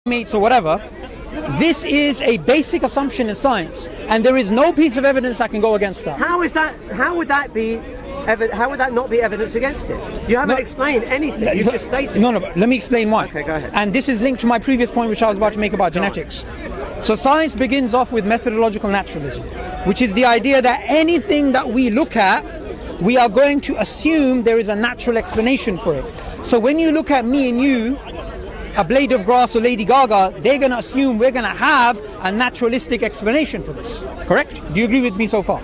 primates or whatever, this is a basic assumption in science, and there is no piece of evidence that can go against that. How is that? How would that be? How would that not be evidence against it? You haven't explained anything. You just stated. No. Let me explain why. Okay, go ahead. And this is linked to my previous point, which I was about to make about genetics. So science begins off with methodological naturalism, which is the idea that anything that we look at, we are going to assume there is a natural explanation for it. So when you look at me and you, a blade of grass or Lady Gaga, they're going to assume we're going to have a naturalistic explanation for this. Correct? Do you agree with me so far?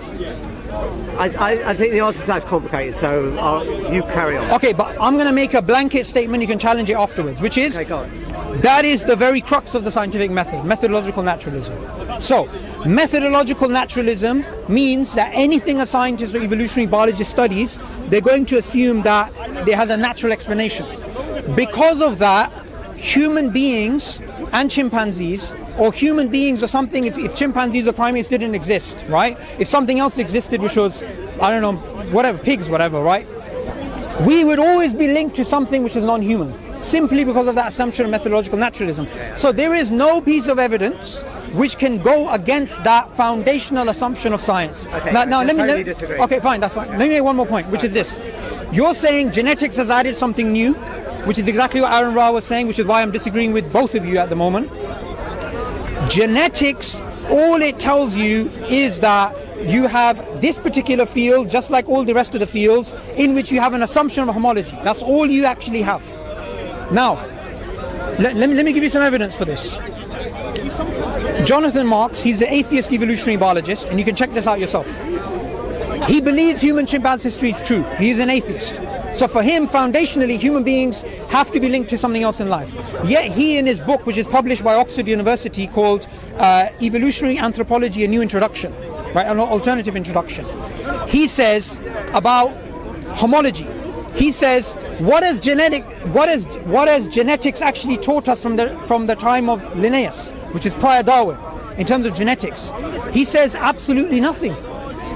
I think the answer to that is complicated, so you carry on. Okay, but I'm going to make a blanket statement, you can challenge it afterwards, which is, okay, go on. That is the very crux of the scientific method, methodological naturalism. So, methodological naturalism means that anything a scientist or evolutionary biologist studies, they're going to assume that there has a natural explanation. Because of that, human beings and chimpanzees, or human beings or something, if chimpanzees or primates didn't exist, right? If something else existed, which was, I don't know, whatever, pigs, whatever, right? We would always be linked to something which is non-human, simply because of that assumption of methodological naturalism. So there is no piece of evidence which can go against that foundational assumption of science. Okay, now let me disagree. Okay, fine, that's fine. Let me make one more point, which is this. You're saying genetics has added something new, which is exactly what Aaron Ra was saying, which is why I'm disagreeing with both of you at the moment. Genetics, all it tells you is that you have this particular field, just like all the rest of the fields, in which you have an assumption of homology. That's all you actually have. Now, let me give you some evidence for this. Jonathan Marks, he's an atheist evolutionary biologist, and you can check this out yourself. He believes human chimpanzee history is true. He is an atheist. So for him, foundationally, human beings have to be linked to something else in life. Yet he, in his book, which is published by Oxford University, called Evolutionary Anthropology: A New Introduction, right, an alternative introduction, he says about homology. He says, what has genetics actually taught us from the time of Linnaeus, which is prior Darwin, in terms of genetics? He says absolutely nothing.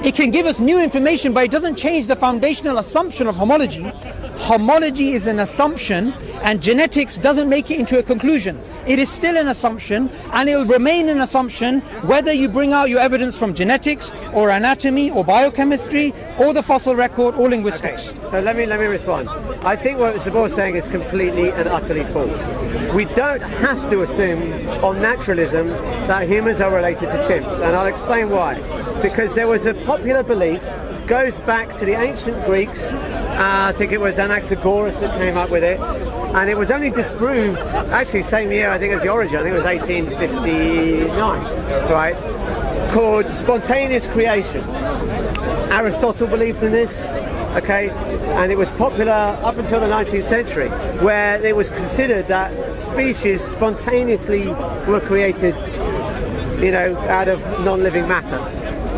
It can give us new information, but it doesn't change the foundational assumption of homology. Homology is an assumption, and genetics doesn't make it into a conclusion. It is still an assumption, and it will remain an assumption whether you bring out your evidence from genetics or anatomy or biochemistry or the fossil record or linguistics. Okay. So let me respond. I think what Suboor is saying is completely and utterly false. We don't have to assume on naturalism that humans are related to chimps, and I'll explain why. Because there was a popular belief, goes back to the ancient Greeks, I think it was Anaxagoras that came up with it, and it was only disproved, actually same year I think as the origin, I think it was 1859, right, called spontaneous creation. Aristotle believed in this, okay, and it was popular up until the 19th century, where it was considered that species spontaneously were created, out of non-living matter.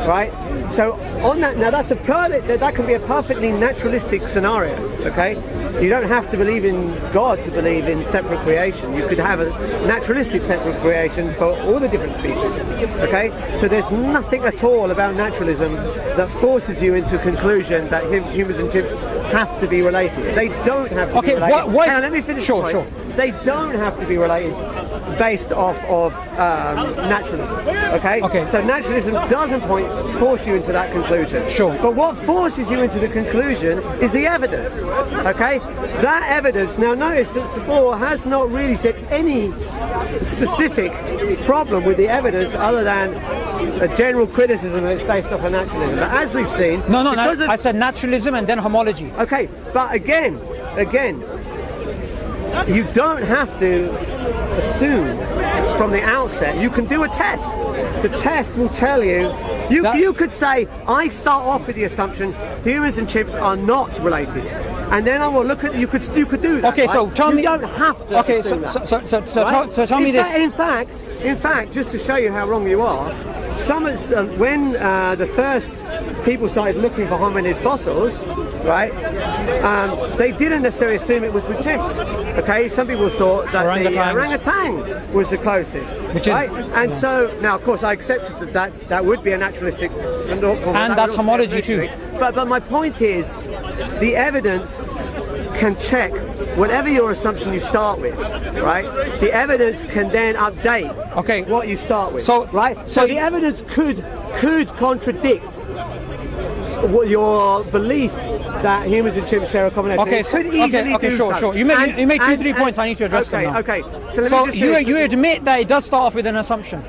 Right? So on that, now that can be a perfectly naturalistic scenario, okay? You don't have to believe in God to believe in separate creation. You could have a naturalistic separate creation for all the different species, okay? So there's nothing at all about naturalism that forces you into a conclusion that humans and chimps have to be related. They don't have to be related. Now, let me finish. Sure. They don't have to be related based off of naturalism. Okay? So naturalism doesn't force you into that conclusion. Sure. But what forces you into the conclusion is the evidence. Okay? That evidence, now notice that Suboor has not really said any specific problem with the evidence other than a general criticism that it's based off of naturalism. But as we've seen... No, I said naturalism and then homology. Okay, but again, you don't have to assume from the outset. You can do a test. The test will tell you. You could say, I start off with the assumption humans and chimps are not related, and then I will look at. You could do that. Okay, right? so tell me. You don't have to. Okay, so tell me this. In fact, just to show you how wrong you are, when the first people started looking for hominid fossils, right? They didn't necessarily assume it was with chimps. Okay, some people thought that the orangutan was the closest, right? And so now, of course, I accepted that would be a naturalistic form, and that's homology too. But my point is, the evidence can check whatever your assumption you start with, right? The evidence can then update what you start with, right? So the evidence could contradict what your belief that humans and chimps share a common ancestry. Sure. You made 2-3 points. I need to address them now. So let me just you admit that it does start off with an assumption.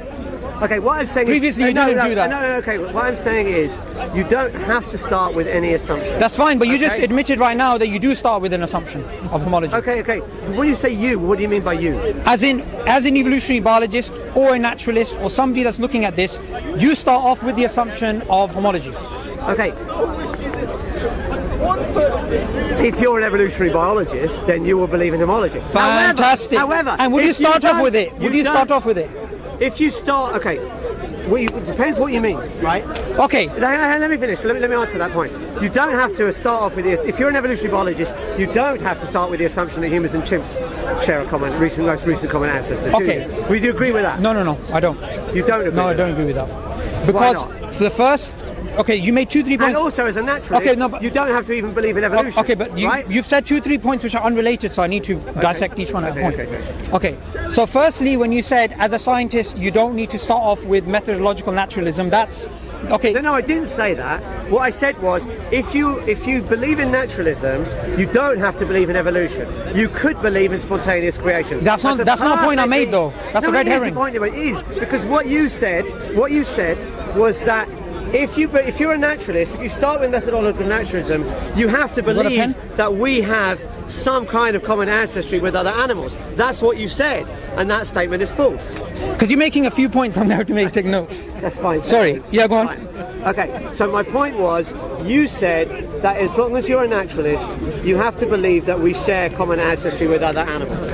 Okay, what I'm saying previously is... you didn't do that. Okay, what I'm saying is you don't have to start with any assumption. That's fine, but you just admitted right now that you do start with an assumption of homology. Okay. When you say you, what do you mean by you? As an evolutionary biologist or a naturalist or somebody that's looking at this, you start off with the assumption of homology. Okay. If you're an evolutionary biologist, then you will believe in homology. Fantastic. However, and would you start off with it? If you start, it depends what you mean, right? Okay. Let me finish. Let me answer that point. You don't have to start off with this. If you're an evolutionary biologist, you don't have to start with the assumption that humans and chimps share a most recent common ancestor. Would you agree with that? No, I don't. You don't agree? No, I don't agree with that. Because for the first... Okay, you made 2-3 points. And also, as a naturalist, you don't have to even believe in evolution. Okay, but you've said 2-3 points which are unrelated, so I need to dissect each one at a point. Okay, so firstly, when you said, as a scientist, you don't need to start off with methodological naturalism, that's... Okay. No, I didn't say that. What I said was, if you believe in naturalism, you don't have to believe in evolution. You could believe in spontaneous creation. That's not a point I made, though. That's a red herring. It is, because what you said was that if you're a naturalist, if you start with methodological naturalism, you have to believe that we have some kind of common ancestry with other animals. That's what you said, and that statement is false. Because you're making a few points, I'm there to take notes. That's fine. Sorry. Yeah, go on. Okay, so my point was, you said that as long as you're a naturalist, you have to believe that we share common ancestry with other animals.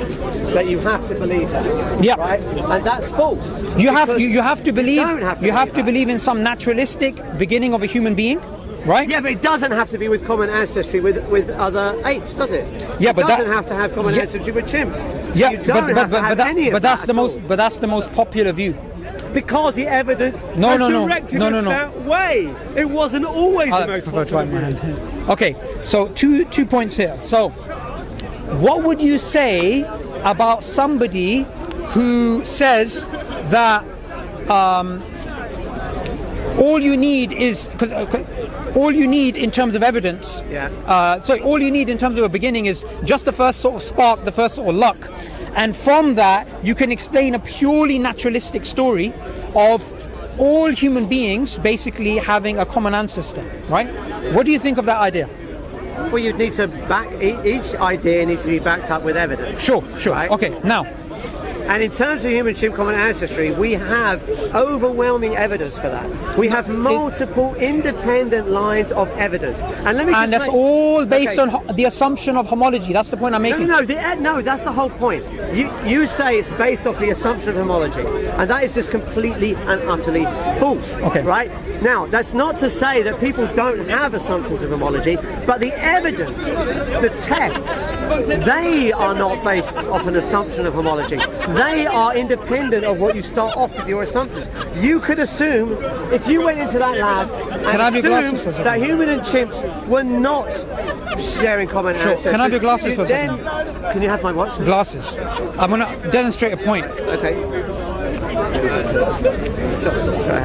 That you have to believe that. Yeah. Right? And that's false. You have to believe in some naturalistic beginning of a human being, right? Yeah, but it doesn't have to be with common ancestry with other apes, does it? Yeah, but it doesn't have to have common ancestry with chimps. So yeah, you don't have to have any of that. But that's the most popular view. Because the evidence has directed us that way. It wasn't always the most popular view. Okay, so two points here. So, what would you say about somebody who says that all you need is all you need in terms of evidence. All you need in terms of a beginning is just the first sort of spark, the first sort of luck, and from that you can explain a purely naturalistic story of all human beings basically having a common ancestor. Right? What do you think of that idea? Well, you'd need to each idea needs to be backed up with evidence. Sure. Right? Okay, now. And in terms of human-chimp common ancestry, we have overwhelming evidence for that. We have multiple independent lines of evidence. And that's all based on the assumption of homology. That's the point I'm making. No, that's the whole point. You say it's based off the assumption of homology, and that is just completely and utterly false. Okay. Right? Now, that's not to say that people don't have assumptions of homology, but the evidence, the tests, they are not based off an assumption of homology. They are independent of what you start off with your assumptions. You could assume, if you went into that lab and assumed that human and chimps were not sharing common ancestors. Can I have your glasses for a second? Can you have my what? Glasses. I'm going to demonstrate a point. Okay.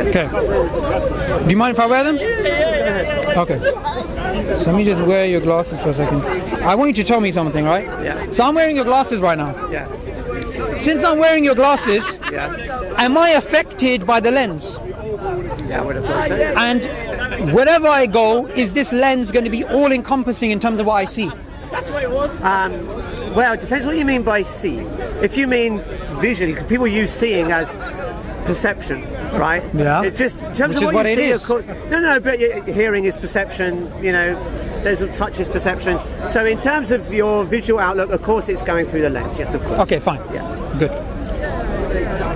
Okay. Do you mind if I wear them? Yeah. Okay. So let me just wear your glasses for a second. I want you to tell me something, right? Yeah. So I'm wearing your glasses right now. Yeah. Since I'm wearing your glasses, am I affected by the lens? Yeah, I would have thought so. And wherever I go, is this lens going to be all-encompassing in terms of what I see? That's what it was. Well, it depends what you mean by see. If you mean visually, because people use seeing as perception, right? Yeah. It just in terms of what you see. But hearing is perception. You know, there's a touch is perception. So in terms of your visual outlook, of course, it's going through the lens. Yes, of course. Okay, fine. Yes. Good.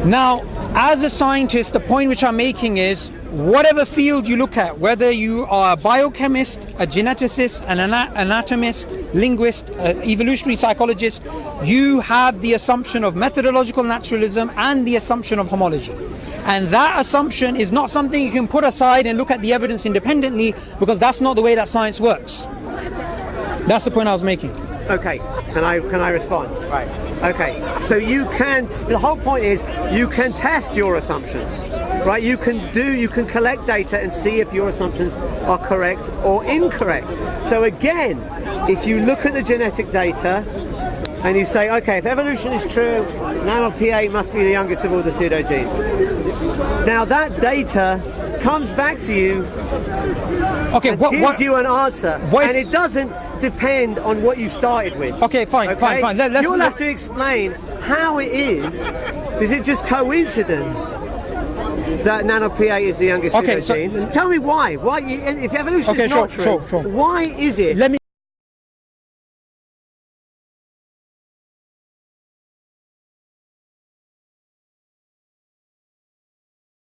Now, as a scientist, the point which I'm making is, whatever field you look at, whether you are a biochemist, a geneticist, an anatomist, linguist, evolutionary psychologist, you have the assumption of methodological naturalism and the assumption of homology. And that assumption is not something you can put aside and look at the evidence independently, because that's not the way that science works. That's the point I was making. Okay, can I respond? Right. Okay, so the whole point is you can test your assumptions, right? You can collect data and see if your assumptions are correct or incorrect. So again, if you look at the genetic data and you say, okay, if evolution is true, NaNoPA must be the youngest of all the pseudogenes. Now that data comes back to you, Okay, gives you an answer, what if- and it doesn't depend on what you started with. Okay, fine. You'll have to explain how it is. Is it just coincidence that NaNoPA is the youngest Okay, pseudogene? Tell me why. Why, if evolution Okay, is not sure. true, why is it? Let me